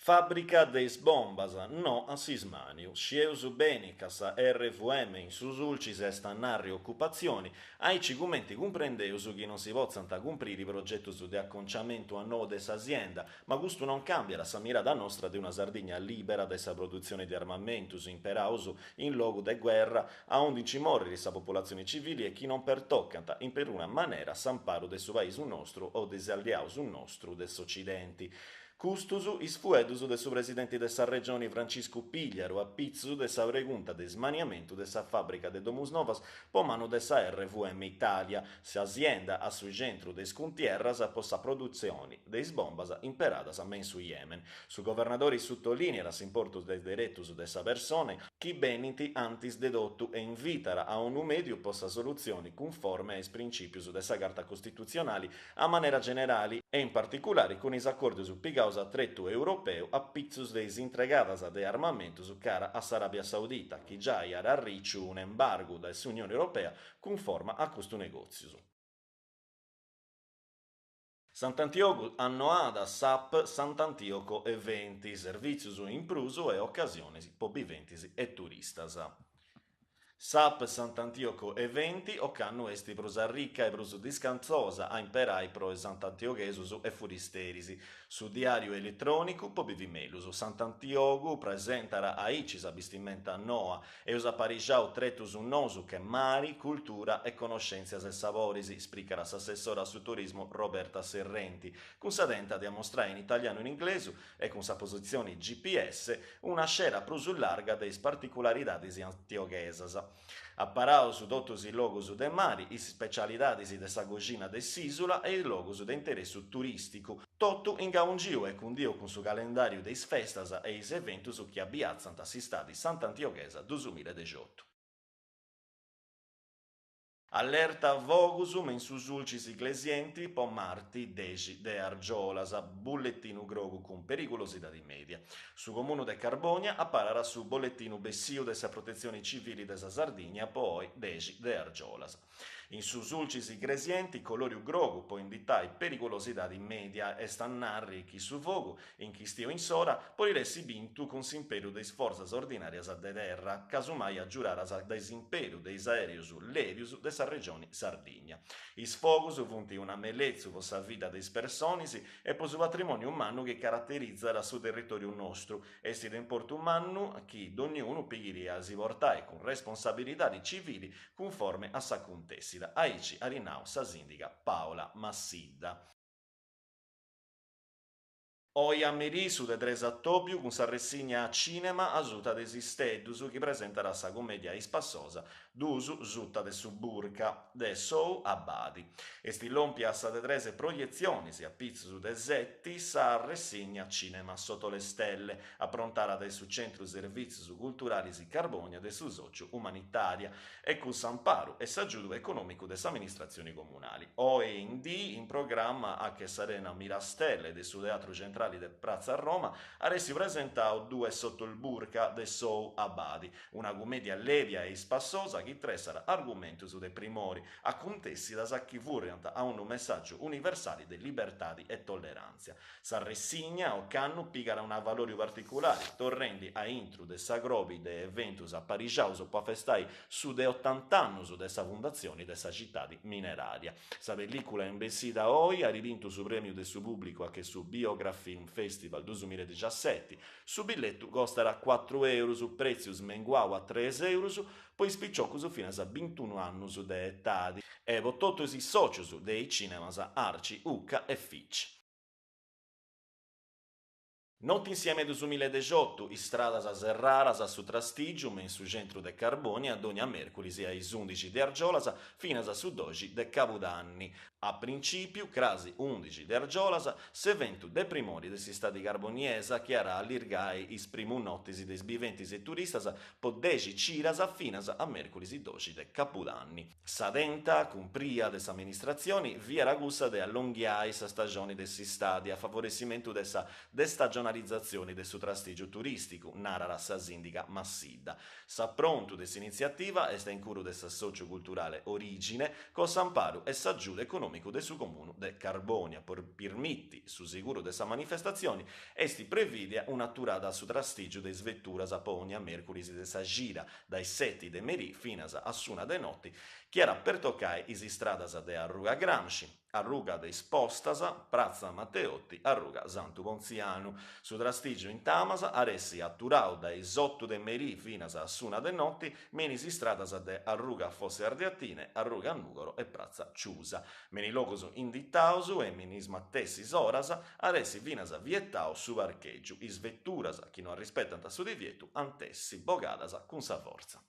Fabbrica des bombas, no a Sismaniu. Scieusu benicas a RVM in susulcis est annarri occupazioni, ai cigumenti comprendeusu che non si possano comprire i progetti di acconciamento a no des azienda, ma questo non cambia la mirada nostra di una Sardegna libera dessa produzione di armamentus imperausu in luogo de guerra, a onde ci morri sa popolazione civile e chi non pertoccanta in per una maniera s'amparo del suo paese nostro o des aliaus nostro des occidenti. Custusu is fuedusu de su presidente de sa regione Francisco Pigliaro a pizzu de sa pregunta de smaniamento de sa fabbrica de Domus Novas po mano de sa RVM Italia, se azienda a su centro de scuntierras a possa produzioni de bombas imperadas a men su Yemen. Su governadori sottolinea l'importus de direttus de sa persone, chi beniti antis dedottu e invitara a un medio possa soluzioni conforme ai principius de sa carta costituzionali a maniera generali e in particolare con is accordi su pigaus a tretto europeo a pizzus deis entregadas de armamentus cara a Arabia Saudita, che già era ricciu un embargo da Unione Europea conforma a questo negozio. Sant'Antioco annoada SAP Sant'Antioco eventi, servizius in pruso e occasioni po' biventis e turistas. SAP Sant'Antioco eventi o canno esti prosa ricca e prosa discanzosa a imperai pro Sant'Antiochesus e furisterisi. Su diario elettronico pobivi melus. Sant'Antioco presentara a icis abistimenta noa e usa parigiau tretus un nosu che mari, cultura e conoscenzias e savorisi, spricara s'assessora su turismo Roberta Serrenti, con sa denta di mostrare in italiano e in inglese e con sa posizione GPS una scera prusu larga dei particolaridades antiochesas. Apparaus dotus i logos de mari, is specialidades de sa cucina de s'isula e i logos de interessu turisticu, totu in gaungiu e cundio con su calendario deis festas e is eventus che abbiazzant assistadi Sant'Antiochesa 2018. Allerta vogusum in susulcis ecclesienti po marti deci de Argiolas, bullettinu grogu con pericolosità media. Su comune de Carbonia appararà su bollettinu bessiu de sa protezione civili de sa Sardigna poi deci de Argiolas. In susulcis ecclesienti coloriu grogu po inditai pericolosità media e stannarri chi su vogu, in chi stio in sora, poi ressi bintu con s'imperu deis forzas ordinarias a de terra, casumai a giuraras a deis imperu deis aereus levius de sa regione Sardigna. Is fogos funti una mellezzu po sa vita des personis e po su patrimonio umano che caratterizza su territorio nostro, e si d'importo umano chi d'ognuno pighiria si portai con responsabilità civili conforme a sa contessida. Aici arinau sa sindica Paola Massidda. Oi a Merisu de 3 ottobre con sa ressigna a cinema asuta desistedus che presenterà sa commedia ispassosa d'usu sutta de su burca de Sou Abadi. Esti lompia sa de 3 proiezioni a pizzu de setti sa ressigna cinema sotto le stelle approntara de su centro servizi culturali si Carbonia de su socio umanitaria e con s'amparo e s'aggiudo economico des amministrazioni comunali. Oi in programma a che Sarena Mirastelle de su teatro centrale del Praza a Roma, ha resi presentato due sotto il burca de Sou Abadi, una commedia levia e spassosa che tressara argomenti su dei primori, a contessi da sacchi furriant a un messaggio universale di libertà e tolleranza. Sa ressigna o cannu pigara una valore particolare, torrendi a intro de sagrobi de eventus a Parigiaus o festai su de 80 anni su dessa fondazione dessa città di mineraria. Sa pellicola investita oggi ha rivinto su premio del suo pubblico anche su Biography Film Festival 2017. Su biglietto costerà 4 euro, su prezzo smenguau a 3 euro, poi spicciocco su fino a 21 anni su de etadi. E vototto si socio su dei cinemas Arci, Ucca e Fitch. Not insieme 2018, istradas a serraras a su Trastigium in su centro de Carbonia, ad ogni mercoledì sia is 11 de Argiolas, fino a su 12 de Cavudanni. A principio, crasi 11 de Argiolas, s'eventu de primori de si stati carboniesa, chiara all'irgai is primu nottis des biventis e turistas, po 10 ciras finas a mercoledì 12 de Capudanni. Sadenta, con pria des amministrazioni, via ragussa de allunghiai sa stagioni des si stadi a favorecimento dessa destagionalità regolarizzazione del suo trastigio turistico, narra sa sindica Massidda. Sa pronto dessa iniziativa e sta in curo dessa socioculturale origine, con s'amparo e s'aggiuda economico del suo comune de Carbonia, per permitti, su sicuro dessa manifestazioni, esti previdia un'atturata su trastigio de svetturas a Ponia, mercolis de sa gira, dai 7 de merì fino a suna de notti, che era per toccare is istradas de Arruga Gramsci, Arruga de Spostasa, Prazza Matteotti, Arruga Santu Ponziano. Su trastigio in Tamasa, aressi atturau dai 8 de merì fino a suna de notti, menis istradas de Arruga Fosse Ardeatine, Arruga Nugoro e Prazza Ciusa. Meni locus indittausu e menis mattessis oras, aressi finas vietau su parcheggio, is vetturas chi non rispettant su divietu, antessi bogadas cun sa forza.